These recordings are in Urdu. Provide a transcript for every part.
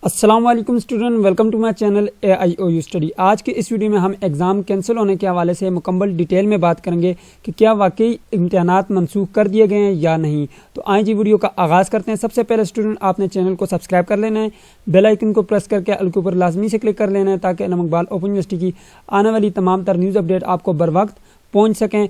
السلام علیکم student, welcome to my channel AIOU study. آج کے اس ویڈیو میں ہم ایگزام کینسل ہونے کے حوالے سے مکمل ڈیٹیل میں بات کریں گے کہ کیا واقعی امتحانات منسوخ کر دیے گئے ہیں یا نہیں۔ تو آئیں جی ویڈیو کا آغاز کرتے ہیں۔ سب سے پہلے اسٹوڈنٹ آپ نے چینل کو سبسکرائب کر لینا ہے، بیل آئیکن کو پریس کر کے ال کے اوپر لازمی سے کلک کر لینا ہے تاکہ علم اقبال اوپن یونیورسٹی کی آنے والی تمام تر نیوز اپڈیٹ آپ کو بر وقت پہنچ سکیں۔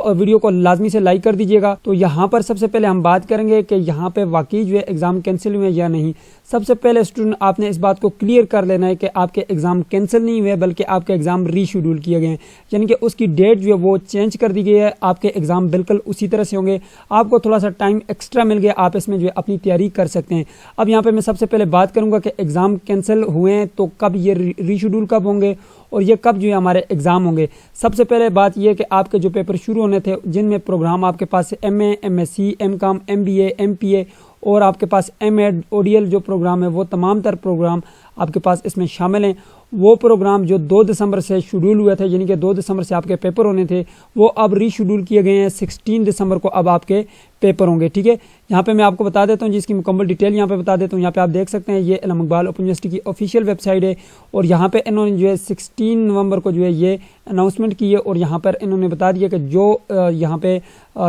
ویڈیو کو لازمی سے لائک کر دیجیے گا۔ تو یہاں پر سب سے پہلے ہم بات کریں گے کہ یہاں پہ واقعی جو ہے ایگزام کینسل ہوئے یا نہیں۔ سب سے پہلے اسٹوڈنٹ آپ نے اس بات کو کلیئر کر لینا ہے کہ آپ کے ایگزام کینسل نہیں ہوئے بلکہ آپ کے ایگزام ری شیڈول کیے گئے ہیں، یعنی کہ اس کی ڈیٹ جو ہے وہ چینج کر دی گئی ہے۔ آپ کے ایگزام بالکل اسی طرح سے ہوں گے، آپ کو تھوڑا سا ٹائم ایکسٹرا مل گیا، آپ اس میں جو ہے اپنی تیاری کر سکتے ہیں۔ اب یہاں پہ میں سب سے پہلے بات کروں گا کہ ایگزام کینسل ہوئے ہیں تو کب یہ ری شیڈول کب ہوں گے اور یہ کب جو ہے ہمارے ایگزام ہوں گے۔ سب سے پہلے بات یہ کہ آپ کے جو پیپر شروع ہونے تھے جن میں پروگرام آپ کے پاس MA MSc MCom MBA MPA اور آپ کے پاس MAd ODL جو پروگرام ہے وہ تمام تر پروگرام آپ کے پاس اس میں شامل ہیں۔ وہ پروگرام جو 2 دسمبر سے شیڈول ہوئے تھے، یعنی کہ 2 دسمبر سے آپ کے پیپر ہونے تھے، وہ اب ری شیڈول کیے گئے ہیں۔ 16 دسمبر کو اب آپ کے پیپر ہوں گے، ٹھیک ہے۔ یہاں پہ میں آپ کو بتا دیتا ہوں جس کی مکمل ڈیٹیل یہاں پہ بتا دیتا ہوں۔ یہاں پہ آپ دیکھ سکتے ہیں یہ علم اقبال اوپن یونیورسٹی کی آفیشیل ویب سائٹ ہے اور یہاں پہ انہوں نے جو ہے 16 نومبر کو جو ہے یہ اناؤنسمنٹ کی ہے اور یہاں پر انہوں نے بتا دیا کہ جو یہاں پہ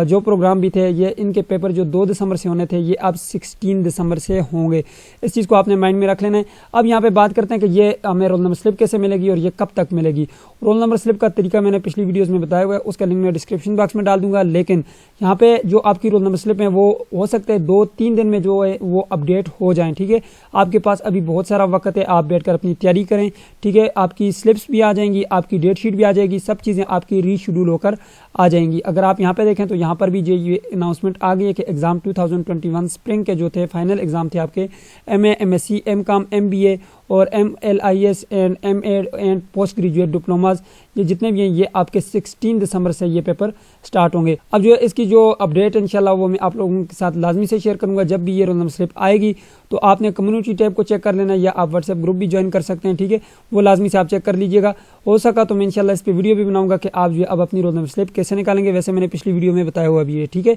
جو پروگرام بھی تھے یہ ان کے پیپر جو 2 دسمبر سے ہونے تھے یہ اب 16 دسمبر سے ہوں گے۔ اس چیز کو آپ نے مائنڈ میں رکھ لینا ہے۔ اب یہاں پہ بات کرتے ہیں کہ یہ ہمیں رول نمبر سلپ کیسے ملے گی اور یہ کب تک ملے گی۔ رول نمبر سلپ کا طریقہ میں نے پچھلی ویڈیوز میں بتایا ہوا ہے، اس کا لنک میں ڈسکرپشن باکس میں ڈال دوں گا، لیکن یہاں پہ جو آپ کی رول نمبر سلپ ہے وہ ہو سکتا ہے 2-3 دن میں جو ہے وہ اپڈیٹ ہو جائیں، ٹھیک ہے۔ آپ کے پاس ابھی بہت سارا وقت ہے، آپ بیٹھ کر اپنی تیاری کریں، ٹھیک ہے۔ آپ کی سلپس بھی آ جائیں گی، آپ کی ڈیٹ شیٹ بھی آ جائے گی، سب چیزیں آپ کی ری شیڈول ہو کر آ جائیں گی۔ اگر آپ یہاں پہ دیکھیں تو یہاں پر بھی یہ اناؤنسمنٹ آ گئی ہے کہ ایگزام 2021 اسپرنگ کے جو تھے فائنل ایگزام تھے آپ کے MA MSc MCom MBA اور MLIS and MAd and post graduate diplomas, یہ جتنے بھی ہیں یہ آپ کے 16 دسمبر سے یہ پیپر سٹارٹ ہوں گے۔ اب جو ہے اس کی جو اپڈیٹ انشاءاللہ وہ میں آپ لوگوں کے ساتھ لازمی سے شیئر کروں گا جب بھی یہ رول نمبر سلپ آئے گی۔ تو آپ نے کمیونٹی ٹیب کو چیک کر لینا یا آپ واٹس ایپ گروپ بھی جوائن کر سکتے ہیں، ٹھیک ہے، وہ لازمی سے آپ چیک کر لیجیے گا۔ ہو سکا تو میں انشاءاللہ اس پہ ویڈیو بھی بناؤں گا کہ آپ جو ہے اب اپنی رول نمبر سلپ کیسے نکالیں گے، ویسے میں نے پچھلی ویڈیو میں بتایا ہوا بھی ہے، ٹھیک ہے۔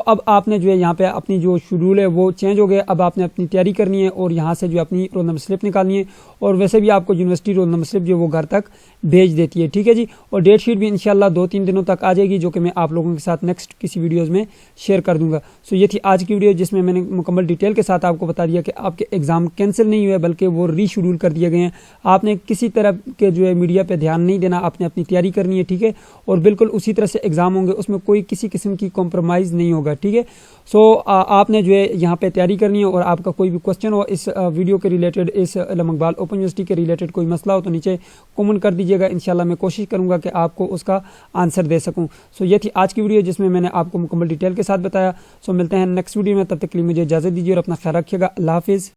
اب آپ نے جو ہے یہاں پہ اپنی جو شیڈول ہے وہ چینج ہو گیا، اب آپ نے اپنی تیاری کرنی ہے اور یہاں سے جو اپنی رول نمبر سلپ نکالنی ہے اور ویسے بھی آپ کو یونیورسٹی رول نمبر سلپ جو وہ گھر تک بھیج دیتی ہے، ٹھیک ہے جی۔ اور ڈیٹ شیٹ بھی انشاءاللہ 2-3 دنوں تک آ جائے گی جو کہ میں آپ لوگوں کے ساتھ نیکسٹ کسی ویڈیوز میں شیئر کر دوں گا۔ یہ تھی آج کی ویڈیو جس میں میں نے مکمل ڈیٹیل کے ساتھ آپ کو بتا دیا کہ آپ کے ایگزام کینسل نہیں ہوئے بلکہ وہ ری شیڈول کر دیے گئے ہیں۔ آپ نے کسی طرح کے جو ہے میڈیا پہ دھیان نہیں دینا، آپ نے اپنی تیاری کرنی ہے، ٹھیک ہے، اور بالکل اسی طرح سے ایگزام ہوں گے، اس میں کوئی کسی قسم کی کمپرومائز نہیں ہوگا، ٹھیک ہے۔ آپ نے جو ہے یہاں پہ تیاری کرنی ہے اور آپ کا کوئی بھی کوسچن ہو اس ویڈیو کے ریلیٹڈ، اس علم اقبال اوپن یونیورسٹی کے ریلیٹڈ کوئی مسئلہ ہو تو نیچے کامنٹ کر دیجیے گا، انشاءاللہ میں کوشش کروں گا کہ آپ کو اس کا آنسر دے سکوں۔ یہ تھی آج کی ویڈیو جس میں نے آپ کو مکمل ڈیٹیل کے ساتھ بتایا۔ ملتے ہیں نیکسٹ ویڈیو میں، تب تک کے لیے مجھے اجازت دیجیے اور اپنا خیال رکھیے گا۔ اللہ حافظ۔